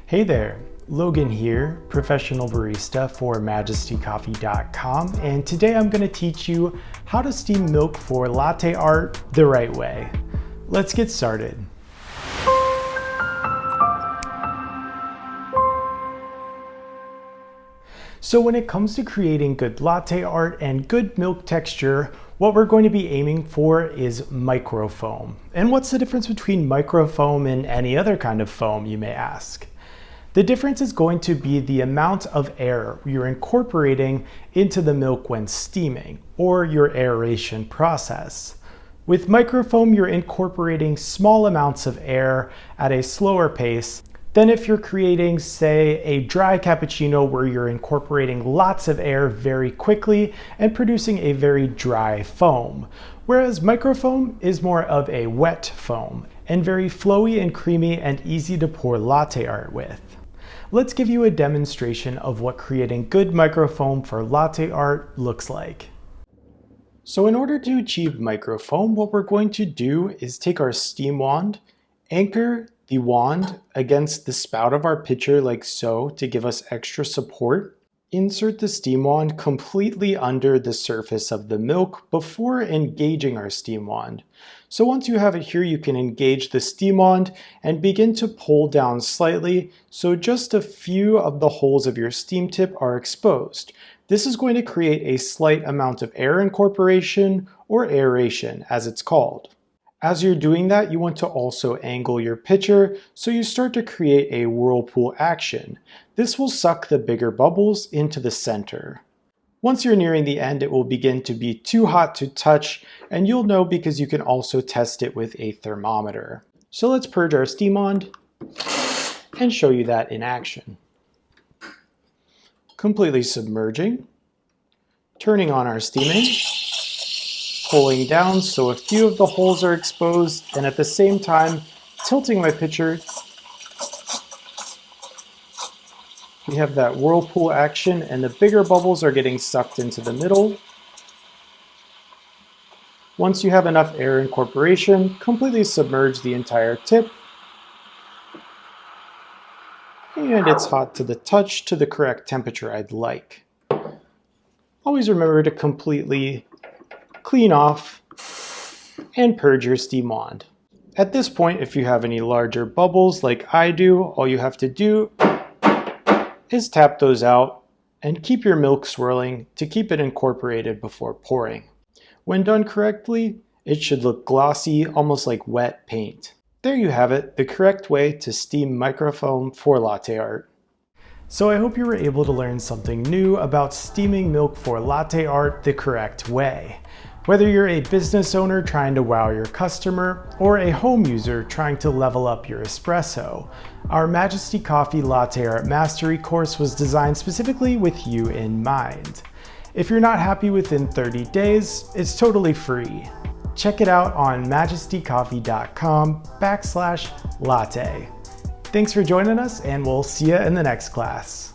Hey there, Logan here, professional barista for MajestyCoffee.com, and today I'm going to teach you how to steam milk for latte art the right way. Let's get started. So when it comes to creating good latte art and good milk texture, what we're going to be aiming for is microfoam. And what's the difference between microfoam and any other kind of foam, you may ask? The difference is going to be the amount of air you're incorporating into the milk when steaming, or your aeration process. With microfoam, you're incorporating small amounts of air at a slower pace than if you're creating, say, a dry cappuccino where you're incorporating lots of air very quickly and producing a very dry foam. Whereas microfoam is more of a wet foam and very flowy and creamy and easy to pour latte art with. Let's give you a demonstration of what creating good microfoam for latte art looks like. So in order to achieve microfoam, what we're going to do is take our steam wand, anchor the wand against the spout of our pitcher like so to give us extra support. Insert the steam wand completely under the surface of the milk before engaging our steam wand. So once you have it here, you can engage the steam wand and begin to pull down slightly so just a few of the holes of your steam tip are exposed. This is going to create a slight amount of air incorporation, or aeration as it's called. As you're doing that, you want to also angle your pitcher so you start to create a whirlpool action. This will suck the bigger bubbles into the center. Once you're nearing the end, it will begin to be too hot to touch, and you'll know because you can also test it with a thermometer. So let's purge our steam wand and show you that in action. Completely submerging, turning on our steaming, pulling down so a few of the holes are exposed, and at the same time tilting my pitcher. We have that whirlpool action and the bigger bubbles are getting sucked into the middle. Once you have enough air incorporation, completely submerge the entire tip. And it's hot to the touch to the correct temperature I'd like. Always remember to completely clean off and purge your steam wand. At this point, if you have any larger bubbles like I do, all you have to do is tap those out and keep your milk swirling to keep it incorporated before pouring. When done correctly, it should look glossy, almost like wet paint. There you have it, the correct way to steam microfoam for latte art. So I hope you were able to learn something new about steaming milk for latte art the correct way. Whether you're a business owner trying to wow your customer or a home user trying to level up your espresso, our Majesty Coffee Latte Art Mastery course was designed specifically with you in mind. If you're not happy within 30 days, it's totally free. Check it out on MajestyCoffee.com/latte. Thanks for joining us, and we'll see you in the next class.